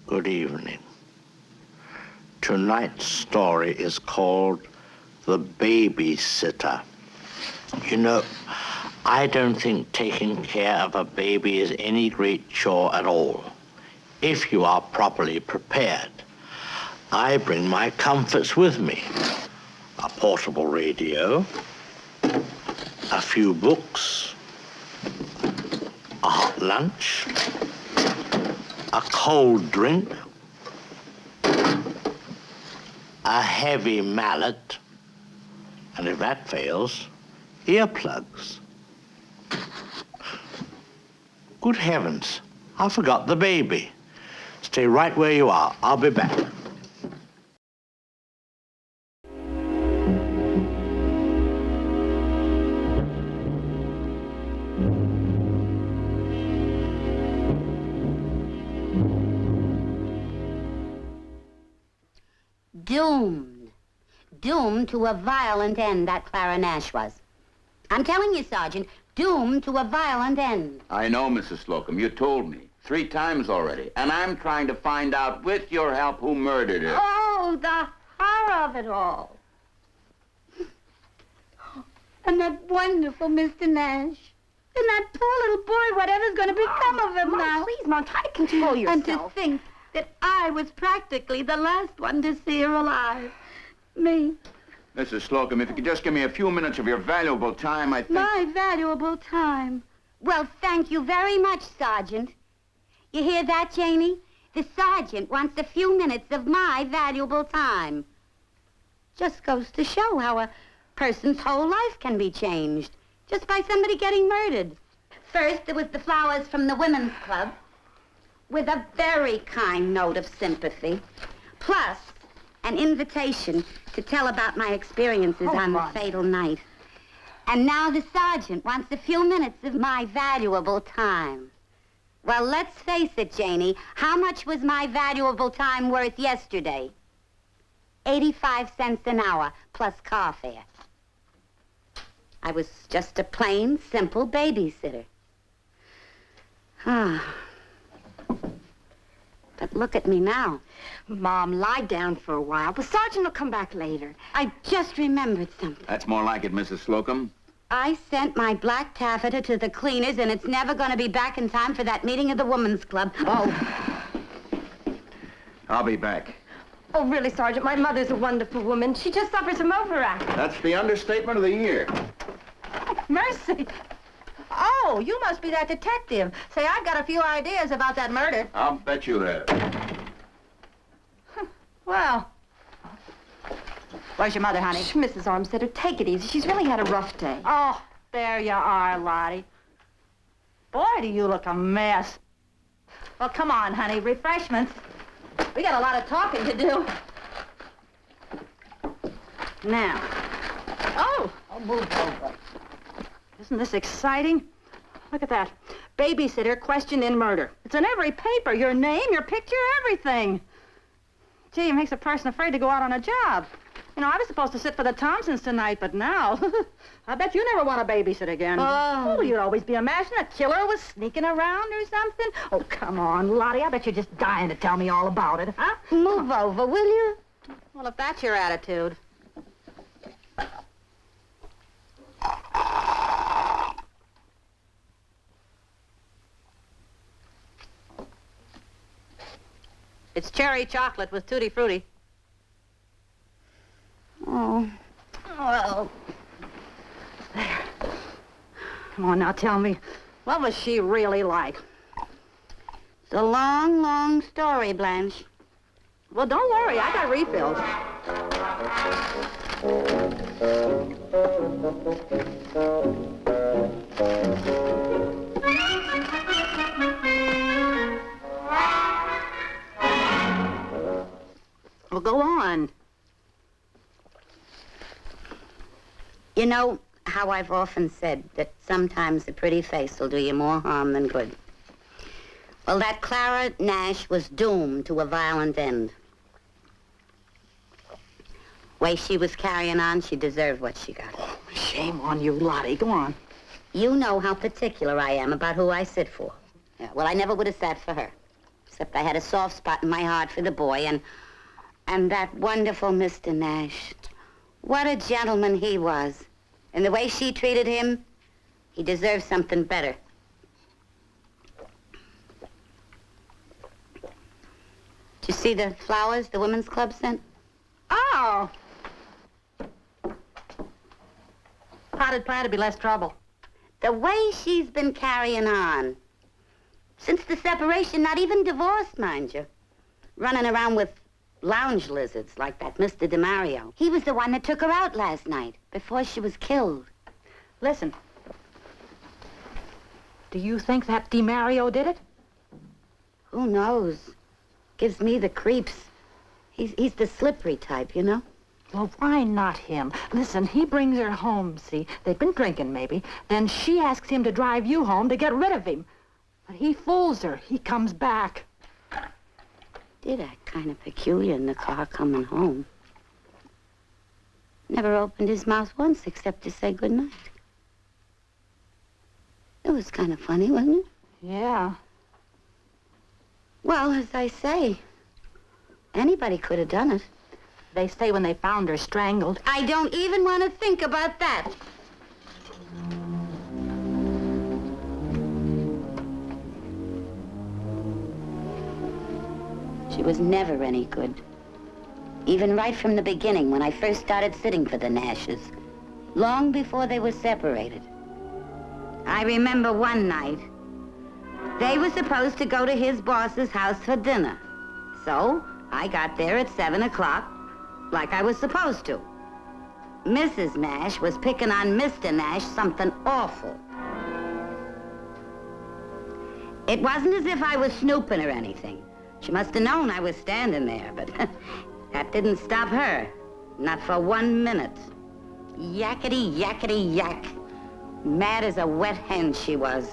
Good evening. Tonight's story is called The Babysitter. You know, I don't think taking care of a baby is any great chore at all, if you are properly prepared. I bring my comforts with me. A portable radio, a few books, a hot lunch, a cold drink, a heavy mallet, and if that fails, earplugs. Good heavens, I forgot the baby. Stay right where you are. I'll be back. Doomed. Doomed to a violent end, that Clara Nash was. I'm telling you, Sergeant, doomed to a violent end. I know, Mrs. Slocum. You told me 3 times already. And I'm trying to find out, with your help, who murdered her. Oh, the horror of it all. And that wonderful Mr. Nash. And that poor little boy, whatever's going to become of him now. Please, Mom, try to control yourself. And to think that I was practically the last one to see her alive. Me. Mrs. Slocum, if you could just give me a few minutes of your valuable time, I think... My valuable time. Well, thank you very much, Sergeant. You hear that, Janie? The sergeant wants a few minutes of my valuable time. Just goes to show how a person's whole life can be changed just by somebody getting murdered. First, there was the flowers from the Women's Club with a very kind note of sympathy, plus an invitation to tell about my experiences on the fatal night. And now the sergeant wants a few minutes of my valuable time. Well, let's face it, Janie, how much was my valuable time worth yesterday? 85 cents an hour, plus car fare. I was just a plain, simple babysitter. Ah. But look at me now. Mom, lie down for a while. The sergeant will come back later. I just remembered something. That's more like it, Mrs. Slocum. I sent my black taffeta to the cleaners, and it's never going to be back in time for that meeting of the Women's Club. Oh. I'll be back. Oh, really, Sergeant, my mother's a wonderful woman. She just suffered some overact. That's the understatement of the year. Mercy. Oh, you must be that detective. Say, I've got a few ideas about that murder. I'll bet you have. Well, where's your mother, honey? Shh, Mrs. Armstetter, take it easy. She's really had a rough day. Oh, there you are, Lottie. Boy, do you look a mess. Well, come on, honey, refreshments. We got a lot of talking to do. Now. Oh, I'll move over. Isn't this exciting? Look at that. Babysitter questioned in murder. It's in every paper. Your name, your picture, everything. Gee, it makes a person afraid to go out on a job. You know, I was supposed to sit for the Thompsons tonight, but now, I bet you never want to babysit again. Oh, you'd always be imagining a killer was sneaking around or something. Oh, come on, Lottie. I bet you're just dying to tell me all about it, huh? Move over, will you? Well, if that's your attitude. It's cherry chocolate with tutti frutti. Oh. Well. There. Come on now, tell me. What was she really like? It's a long, long story, Blanche. Well, don't worry. I got refills. Well, go on. You know how I've often said that sometimes a pretty face will do you more harm than good. Well, that Clara Nash was doomed to a violent end. Way she was carrying on, she deserved what she got. Oh, shame on you, Lottie. Go on. You know how particular I am about who I sit for. Yeah, well, I never would have sat for her. Except I had a soft spot in my heart for the boy and that wonderful Mr. Nash. What a gentleman he was. And the way she treated him, he deserved something better. Did you see the flowers the Women's Club sent? Oh! Potted plant would be less trouble. The way she's been carrying on. Since the separation, not even divorced, mind you. Running around with lounge lizards like that Mr. DeMario. He was the one that took her out last night, before she was killed. Listen. Do you think that DeMario did it? Who knows? Gives me the creeps. He's the slippery type, you know? Well, why not him? Listen, he brings her home, see? They've been drinking, maybe. Then she asks him to drive you home to get rid of him. But he fools her. He comes back. Did act kind of peculiar in the car coming home. Never opened his mouth once except to say goodnight. It was kind of funny, wasn't it? Yeah. Well, as I say, anybody could have done it. They say when they found her strangled. I don't even want to think about that. She was never any good. Even right from the beginning, when I first started sitting for the Nashes. Long before they were separated. I remember one night, they were supposed to go to his boss's house for dinner. So, I got there at 7 o'clock, like I was supposed to. Mrs. Nash was picking on Mr. Nash something awful. It wasn't as if I was snooping or anything. She must have known I was standing there, but that didn't stop her. Not for 1 minute. Yakety, yakety, yak. Mad as a wet hen she was.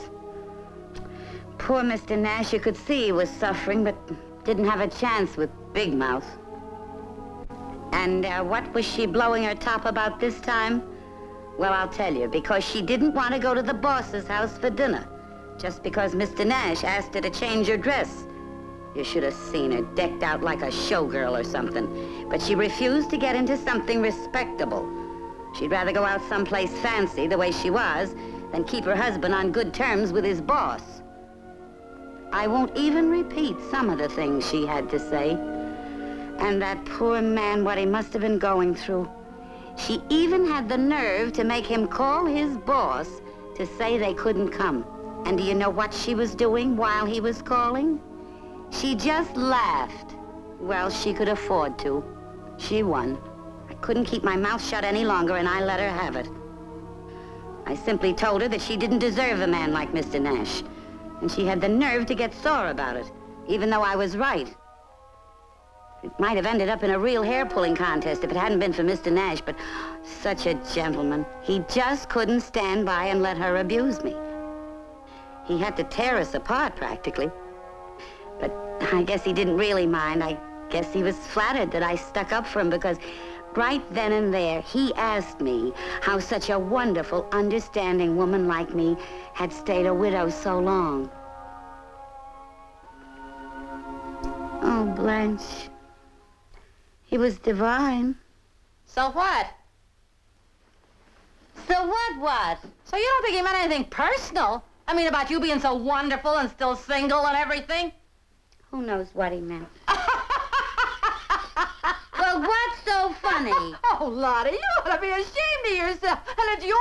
Poor Mr. Nash, you could see he was suffering, but didn't have a chance with Big Mouth. And what was she blowing her top about this time? Well, I'll tell you, because she didn't want to go to the boss's house for dinner. Just because Mr. Nash asked her to change her dress. You should have seen her decked out like a showgirl or something. But she refused to get into something respectable. She'd rather go out someplace fancy the way she was than keep her husband on good terms with his boss. I won't even repeat some of the things she had to say. And that poor man, what he must have been going through. She even had the nerve to make him call his boss to say they couldn't come. And do you know what she was doing while he was calling? She just laughed. Well, she could afford to. She won. I couldn't keep my mouth shut any longer, and I let her have it. I simply told her that she didn't deserve a man like Mr. Nash. And she had the nerve to get sore about it, even though I was right. It might have ended up in a real hair-pulling contest if it hadn't been for Mr. Nash, but such a gentleman. He just couldn't stand by and let her abuse me. He had to tear us apart, practically. But I guess he didn't really mind. I guess he was flattered that I stuck up for him because right then and there, he asked me how such a wonderful, understanding woman like me had stayed a widow so long. Oh, Blanche. He was divine. So what? So what? So you don't think he meant anything personal? I mean, about you being so wonderful and still single and everything? Who knows what he meant? Well, what's so funny? Oh, Lottie, you ought to be ashamed of yourself. And at your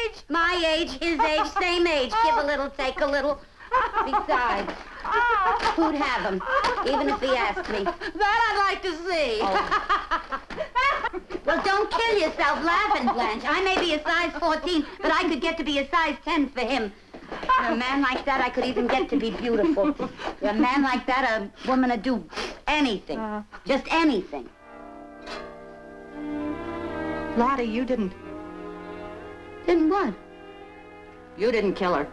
age? My age, his age, same age. Give a little, take a little. Besides, who'd have him, even if he asked me? That I'd like to see. Well, don't kill yourself laughing, Blanche. I may be a size 14, but I could get to be a size 10 for him. For a man like that, I could even get to be beautiful. For a man like that, a woman would do anything. Just anything. Lottie, you didn't. Then what? You didn't kill her.